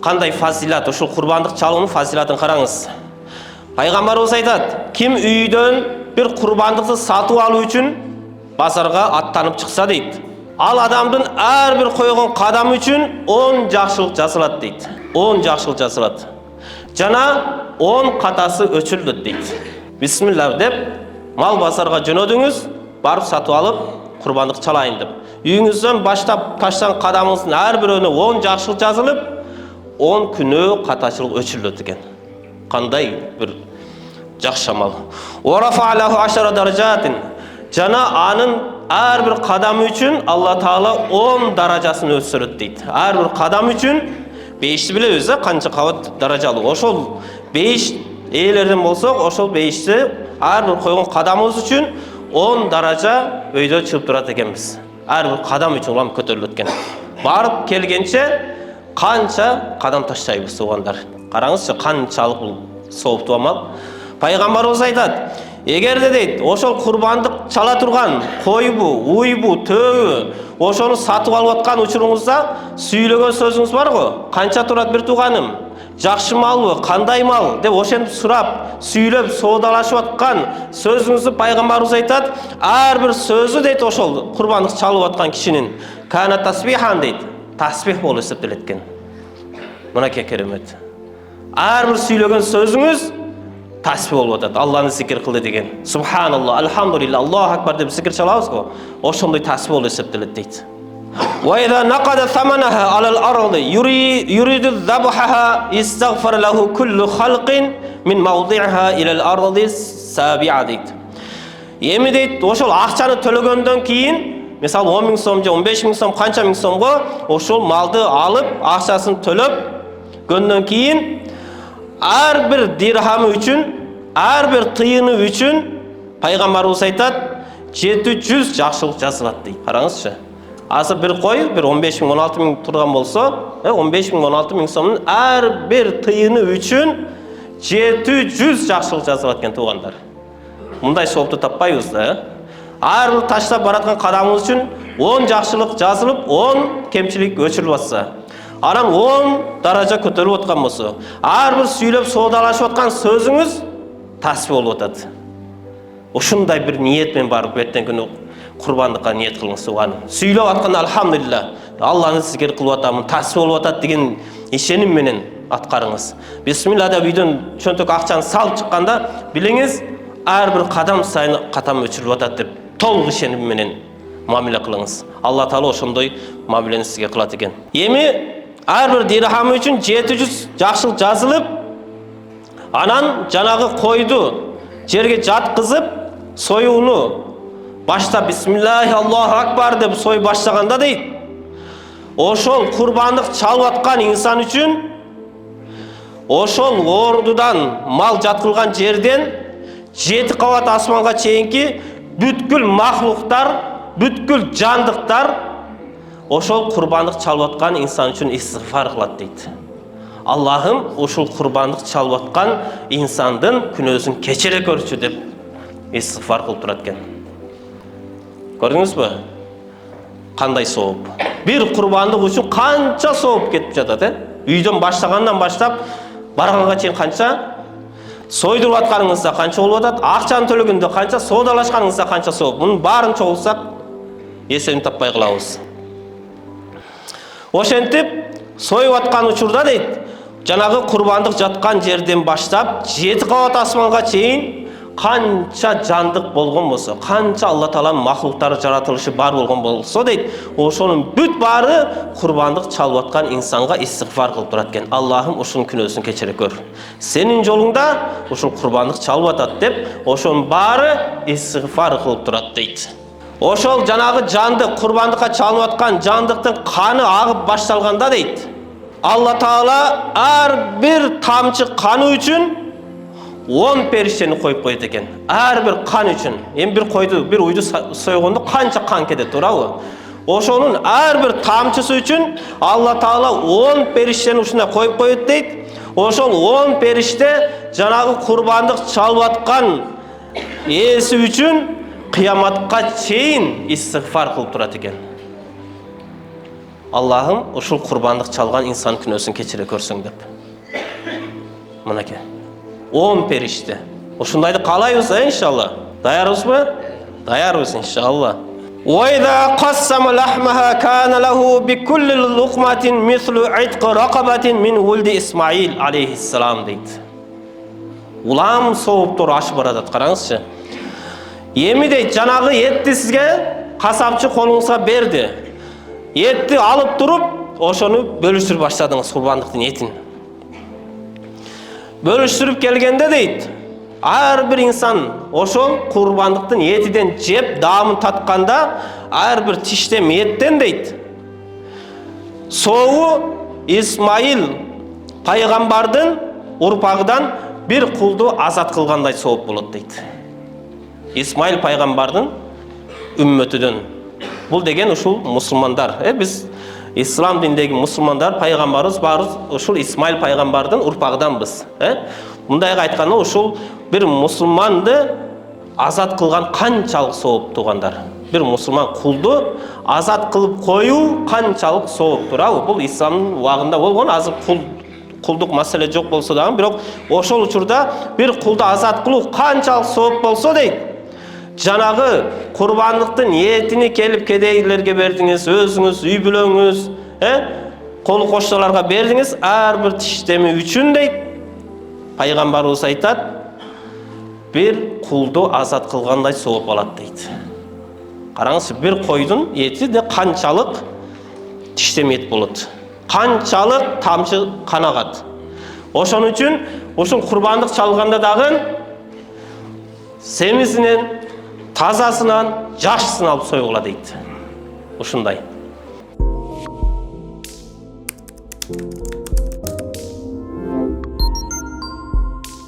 Қандай фазилат, ошол курбандык чалуунун фазилатын караңыз. Пайгамбарыбыз айтат, ким үйдөн бир курбандыкты сатып алуу үчүн базарга аттанып чыкса дейт, ал адамдын ар бир койгон кадамы үчүн 10 жакшылык жазылат дейт. 10 жакшылык жазылат. Жана 10 катасы өчүрүлөт дейт. Бисмилlah деп мал базарга жөнөдүңүз, барып сатып алып курбандык чалайын деп. Үйүңүздөн баштап таштаган кадамыңыздын ар бирөөнө 10 жакшылык жазылып, 10 күнөө катачылык өчүрүлөт экен. Кандай бир жакшы амал. Урафалаху ашара даражатин. Жана анын ар бир кадамы үчүн Алла Таала 10 даражасын өсүрөт дейт. Ар бир кадам үчүн 5ти билебиз, канча кабат даражалуу. Ошол 5 ээлерден болсок, ошол 5ти ар бир койгон кадамыбыз үчүн 10 даража өйдө чыгып турат экенбиз. Ар бир кадам үчүн улам көтөрүлөт экен. Барып келгенче канча кадам таштайбыз туугандар. Караңызчы, канчалык бул сооптуу амал. Пайгамбарыбыз айтат, эгерде дейт, ошол курбандык чала турган койбу, уйбу, төбү, ошону сатып алып аткан учуруңузда сүйлөгөн сөзүңүз барго? Канча турат бир тууганым? Жакшы малбы, кандай мал деп ошентип сурап, сүйлөп, соодалашып аткан сөзүңүздү пайгамбарыбыз айтат, ар бир сөзү дейт ошол курбандык чалып аткан кишинин кана тасбихан дейт, тасбих болуп эсептелет экен. Мынакей керемет. Ар бир сүйлөгөн сөзүңүз тасбих болуп атат. Алланы зикир кылды деген. Субханаллах, алхамдулилlah, Аллаху акбар деп зикир чалабыз го. Ошондой тасбих болуп эсептелет дейт. وإذا نقد ثمنها على الأرض يريد ذبحها استغفر له كل خلق من موضعها إلى الأرض السابعة дейт. Эми дейт, ошол акчаны төлөгөндөн кийин, мисалы 10 000 сом же 15 000 сом, канча миң сомго ошол малды алып, акчасын төлөп гөндөн кийин ар бир дирхамы үчүн, ар бир тыйыны үчүн пайгамбарыбыз айтат, 700 жакшылык жазылат дейт. Караңызчы. Азыр бир кой, бир 15 000, 16 000 турган болсо, 15 000, 16 000 сомдун ар бир тыйыны үчүн 700 жакшылык жазылат экен туугандар. Мындай соопту таппайбыз да. Ар бир таштап бараткан кадамыбыз үчүн 10 жакшылык жазылып, 10 кемчилик өчүрүлүп атса, анан 10 даража көтөрүлүп аткан болсо, ар бир сүйлөп соодалашып аткан сөзүңүз тасбих болуп атат. Ушундай бир ниетмен барып эртең күнү курбандыкка ниет кылыңыз тууганым. Сүйлөп атканда алхамдулилlah, Алланы зикир кылып атамын, тасбих болуп атат деген ишеним менен аткарыңыз. Бисмилlah деп үйдөн чөнтөк акчаны салып чыкканда, билиңиз, ар бир кадам сайын катам өчүрүлүп атат деп толук ишеним менен мамиле кылыңыз. Алла Таала ошондой мамилени сизге кылат экен. Эми ар бир дирхам үчүн 700 жакшылык жазылып, анан жанагы койду жерге жаткызып, союуну баштап бисмиллахи Аллаху акбар деп сой баштаганда дейт, ошол курбандык чалып аткан инсан үчүн ошол ордудан, мал жаткылган жерден 7 кабат асманга чейинки бүткүл махлуктар, бүткүл жандыктар ошол курбандык чалып аткан инсан үчүн истигфар кылат дейт. Аллахым ошол курбандык чалып аткан инсандын күнөөсүн кечире көрчү деп истигфар кылып турат экен. Көрдүңүзбү? Кандай сооп. Бир курбандык үчүн канча сооп кетип жатат, Үйдөн баштагандан баштап барганга чейин канча, сойдуруп атканыңызда канча болуп атат, акчаны төлөгөндө канча, соодалашканыңызда канча сооп. Мунун баарын чогулсак, эсебин таппай калабыз. Ошентип, союп аткан учурда дейт, жанагы курбандык жаткан жерден баштап 7 кабат асманга чейин канча жандык болгон болсо, канча Алла Тааланын махлуктары жаратылышы бар болгон болсо дейт, ошонун бүт баары курбандык чалып аткан инсанга истигфар кылып турат экен. Аллахым ушунун күнөөсүн кечире көр. Сенин жолуңда ушул курбандык чалып атат деп, ошонун баары истигфар кылып турат дейт. Ошол жанагы жандык, курбандыкка чалынып аткан жандыктын каны агып башталганда дейт, Алла Таала ар бир тамчы каны үчүн 10 периштени коюп коет экен. Ар бир кан үчүн. Эми бир койду, бир уйду сойгондо канча кан кетет, туурабы? Ошонун ар бир тамчысы үчүн Алла Таала 10 периштени ушундай коюп коет дейт. Ошол 10 периште жанагы курбандык чалып аткан ээси үчүн кыяматка чейин истигфар кылып турат экен. Allah'ım uşul kurbanlık çalgan insan künösün keçire körсөң деп. Мынакей. 10 периште. Ушундайды каалайбыз, иншалла. Даярбызбы? Даярбыз, иншалла. وَإِذَا قَسَّمَ لَحْمَهَا كَانَ لَهُ بِكُلِّ لُقْمَةٍ مِثْلُ عِتْقِ رَقَبَةٍ مِنْ وُلْدِ إِسْمَعِيل алейхиссалам дейді. Улам соғып тұр ашып барадат, қараңызшы. Еми дейді, жанағы етті сізге қасапчы қолыңызға берді. Етті алып тұрып, ошоны бөліштіріп баштадыңыз, құрбандықтың етін. Бөліштіріп келгенде дейді, әрбір инсан ошол құрбандықтың етіден жеп дамын татқанда, әрбір тиштем еттен дейді. Соғы Исмаил пайғамбардың ұрпағыдан bir құлды азат қылғандай соғып болады дейді. Исмаил пайғамбардың үмметіден. Бұл деген ушул мұсылмандар. Біз ислам диніндегі мұсылмандар, пайғамбарымыз барыз, ушул Исмаил пайғамбардың ұрпағыданбыз. Мұндайға айтқаны ушул bir мұсылманды азат қылған қаншалық соғып туғандар. Bir мұсылман құлды азат қылып қою қаншалық соғып тұр. Бұл исламның уағында болған, азыр құлдық мәселе жоқ болса да, бірақ ошол учурда bir құлды азат қылу қаншалық соғып болса дейді. Жанағы құрбандықтың етini келіп кедейлерге бердіңіз, өзіңіз, үй бүлөңіз, қолы қошшыларға бердіңіз, әрбір тиштеми үшін дейді. Пайғамбарымыз айтады, bir құлды азат қылғандай соғып алады дейді. Қараңыз, bir қойдың еті де қаншалық тиштеми ет болады. Қаншалық тамшы қан ағады. Ошон үчүн ошол құрбандық чалганда дагы семизинен, тазасынан, жакшысын алып сойгула дейт. Ушундай.